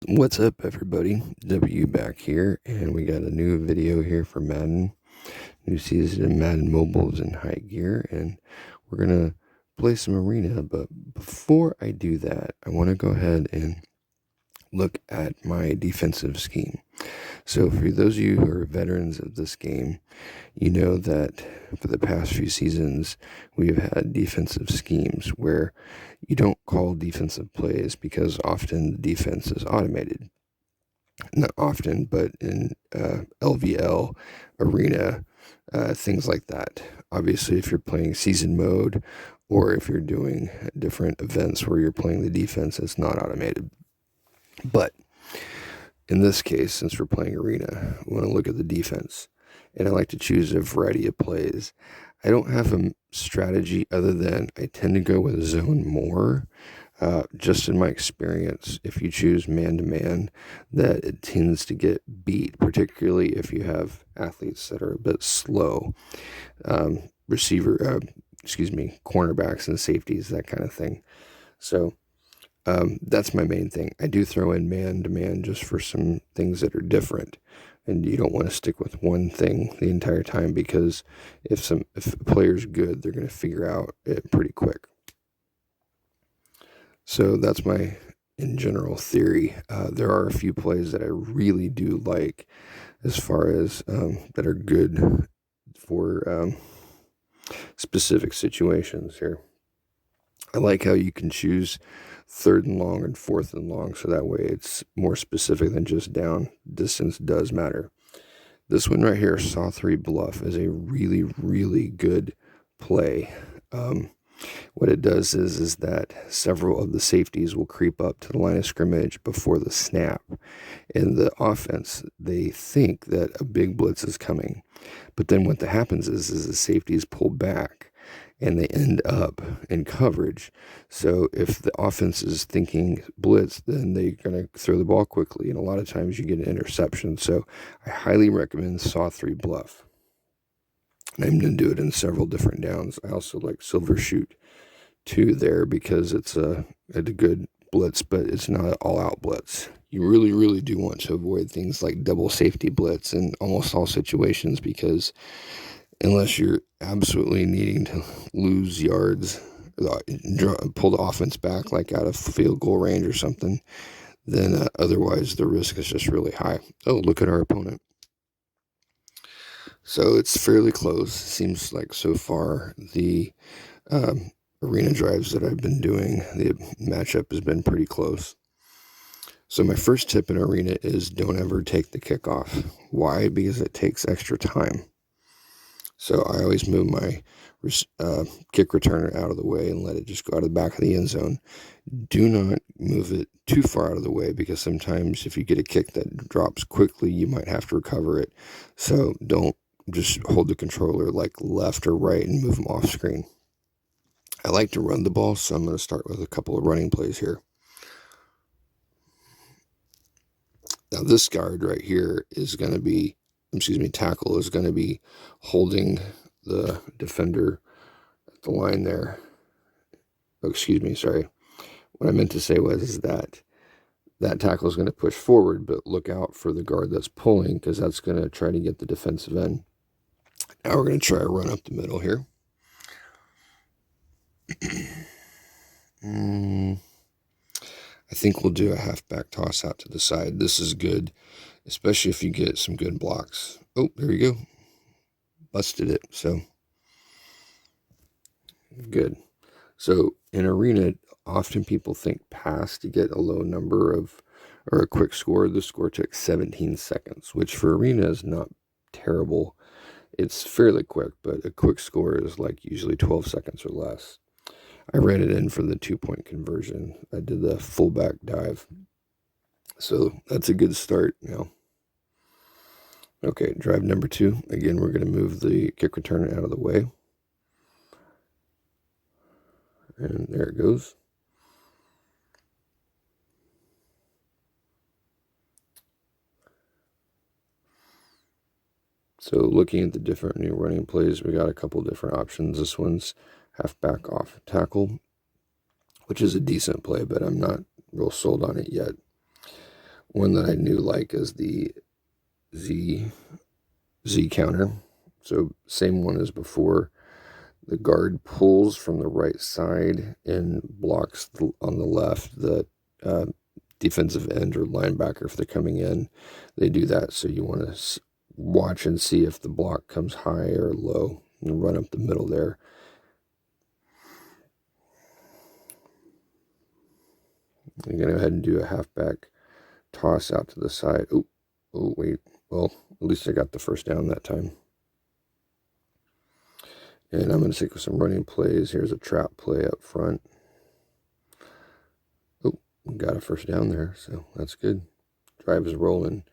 What's up, everybody? W back here, and we got a new video here for Madden. New season of Madden Mobile is in high gear, and we're gonna play some arena. But before I do that, I want to go ahead and look at my defensive scheme. So, for those of you who are veterans of this game, you know that for the past few seasons, we've had defensive schemes where you don't call defensive plays because often the defense is automated. Not often, but in LVL, arena, things like that. Obviously, if you're playing season mode or if you're doing different events where you're playing the defense, it's not automated. But in this case, since we're playing arena, we want to look at the defense. And I like to choose a variety of plays. I don't have a strategy other than I tend to go with zone more. Just in my experience, if you choose man-to-man, that it tends to get beat, particularly if you have athletes that are a bit slow. Cornerbacks and safeties, that kind of thing. So that's my main thing. I do throw in man-to-man just for some things that are different. And you don't want to stick with one thing the entire time because if a player's good, they're going to figure out it pretty quick. So that's my, in general, theory. There are a few plays that I really do like as far as that are good for specific situations here. I like how you can choose 3rd and long and 4th and long, so that way it's more specific than just down. Distance does matter. This one right here, Saw 3 Bluff, is a really, really good play. What it does is that several of the safeties will creep up to the line of scrimmage before the snap. In the offense, they think that a big blitz is coming. But then what happens is the safeties pull back and they end up in coverage. So if the offense is thinking blitz, then they're going to throw the ball quickly. And a lot of times you get an interception. So I highly recommend Saw 3 Bluff. And I'm going to do it in several different downs. I also like Silver Shoot 2 there because it's a good blitz, but it's not an all-out blitz. You really, really do want to avoid things like double safety blitz in almost all situations because unless you're absolutely needing to lose yards, pull the offense back like out of field goal range or something, then otherwise the risk is just really high. Oh, look at our opponent. So it's fairly close. Seems like so far the arena drives that I've been doing, the matchup has been pretty close. So my first tip in arena is don't ever take the kickoff. Why? Because it takes extra time. So I always move my kick returner out of the way and let it just go out of the back of the end zone. Do not move it too far out of the way because sometimes if you get a kick that drops quickly, you might have to recover it. So don't just hold the controller like left or right and move them off screen. I like to run the ball, so I'm going to start with a couple of running plays here. Now this guard right here is going to be, tackle is going to be holding the defender at the line there. Oh, sorry. What I meant to say was that tackle is going to push forward, but look out for the guard that's pulling because that's going to try to get the defensive end. Now we're going to try a run up the middle here. I think we'll do a halfback toss out to the side. This is good, especially if you get some good blocks. Oh, there you go. Busted it. So good. So in arena, often people think pass to get a low number of or a quick score. The score took 17 seconds, which for arena is not terrible. It's fairly quick, but a quick score is like usually 12 seconds or less. I ran it in for the 2-point conversion. I did the fullback dive. So that's a good start now. Okay, drive number 2. Again, we're going to move the kick returner out of the way. And there it goes. So looking at the different new running plays, we got a couple different options. This one's halfback off tackle, which is a decent play, but I'm not real sold on it yet. one that I knew like is the Z counter. So same one as before. The guard pulls from the right side and blocks on the left the defensive end or linebacker if they're coming in. They do that, so you want to watch and see if the block comes high or low and run up the middle there. I'm going to go ahead and do a halfback toss out to the side. Oh, wait. Well, at least I got the first down that time. And I'm going to stick with some running plays. Here's a trap play up front. Oh, got a first down there, so that's good. Drive is rolling.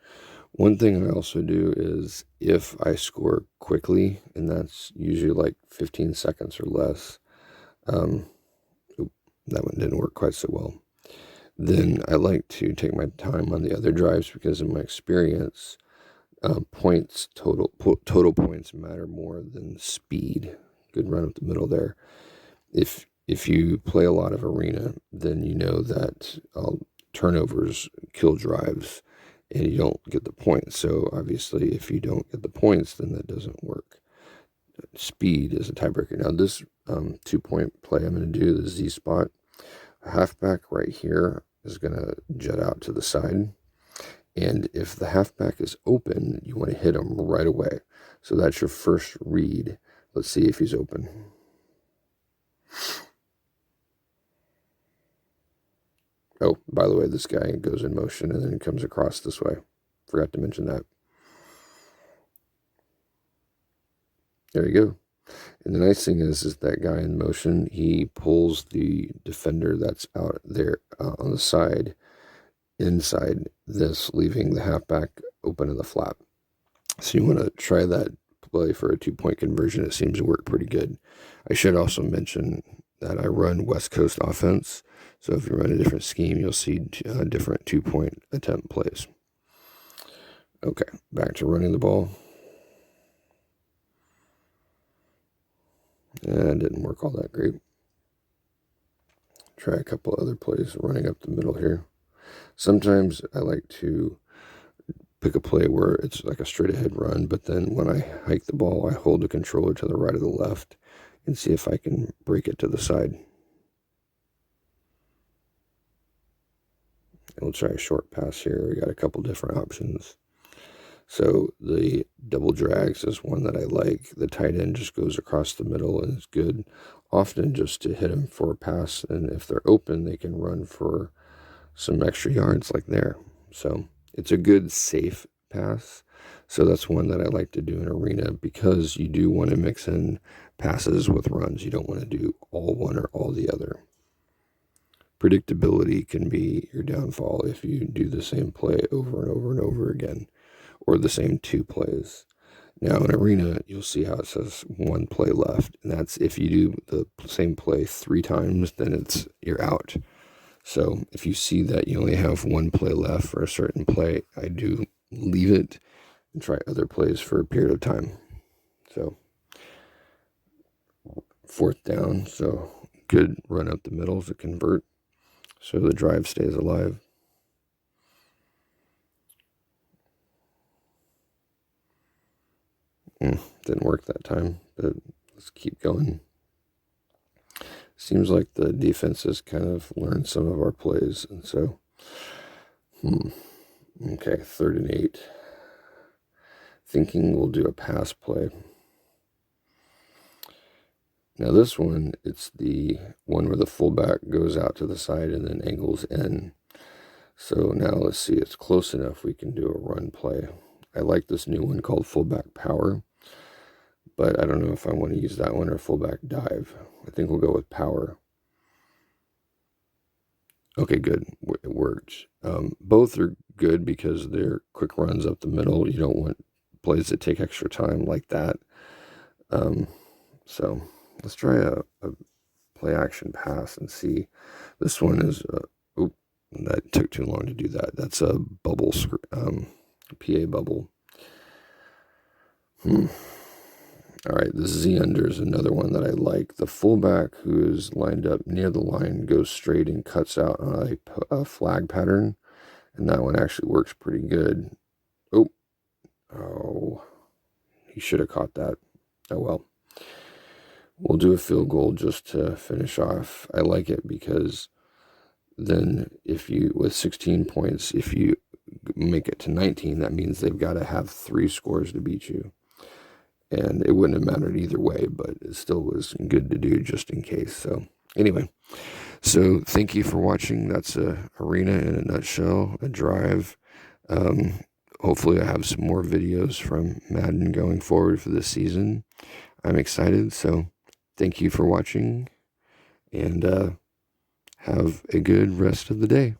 One thing I also do is if I score quickly, and that's usually like 15 seconds or less, that one didn't work quite so well. Then I like to take my time on the other drives because in my experience, points total points matter more than speed. Good run up the middle there. If you play a lot of arena, then you know that turnovers kill drives, and you don't get the points. So obviously, if you don't get the points, then that doesn't work. Speed is a tiebreaker. Now this 2-point play I'm going to do, the Z spot, a halfback right here is going to jet out to the side. And if the halfback is open, you want to hit him right away. So that's your first read. Let's see if he's open. Oh, by the way, this guy goes in motion and then comes across this way. Forgot to mention that. There you go. And the nice thing is that guy in motion, he pulls the defender that's out there on the side inside this, leaving the halfback open in the flat. So you want to try that play for a 2-point conversion. It seems to work pretty good. I should also mention that I run West Coast offense. So if you run a different scheme, you'll see different 2-point attempt plays. Okay, back to running the ball. And it didn't work all that great. Try a couple other plays running up the middle here. Sometimes I like to pick a play where it's like a straight ahead run, but then when I hike the ball, I hold the controller to the right or the left and see if I can break it to the side. And we'll try a short pass here. We got a couple different options. So the double drags is one that I like. The tight end just goes across the middle and is good, often just to hit them for a pass. And if they're open, they can run for some extra yards like there. So it's a good, safe pass. So that's one that I like to do in arena because you do want to mix in passes with runs. You don't want to do all one or all the other. Predictability can be your downfall if you do the same play over and over and over again, or the same 2 plays. Now in arena, you'll see how it says 1 play left, and that's if you do the same play 3 times, then you're out. So if you see that you only have 1 play left for a certain play, I do leave it and try other plays for a period of time. So 4th down, so good run up the middle to convert, so the drive stays alive. Didn't work that time, but let's keep going. Seems like the defense has kind of learned some of our plays, and so, okay, 3rd and 8. Thinking we'll do a pass play. Now this one, it's the one where the fullback goes out to the side and then angles in. So now let's see, it's close enough we can do a run play. I like this new one called fullback power, but I don't know if I want to use that one or fullback dive. I think we'll go with power. Okay, good. It worked. Both are good because they're quick runs up the middle. You don't want plays that take extra time like that. So let's try a play action pass and see. This one is, that took too long to do that. That's a bubble, PA bubble. All right, this Z under is another one that I like. The fullback who is lined up near the line goes straight and cuts out on a flag pattern, And that one actually works pretty good. Oh, he should have caught that. Oh well. We'll do a field goal just to finish off. I like it because then with 16 points, if you make it to 19, that means they've got to have 3 scores to beat you. And it wouldn't have mattered either way, but it still was good to do just in case. So anyway, so thank you for watching. That's a arena in a nutshell, a drive. Hopefully I have some more videos from Madden going forward for this season. I'm excited. So thank you for watching, and have a good rest of the day.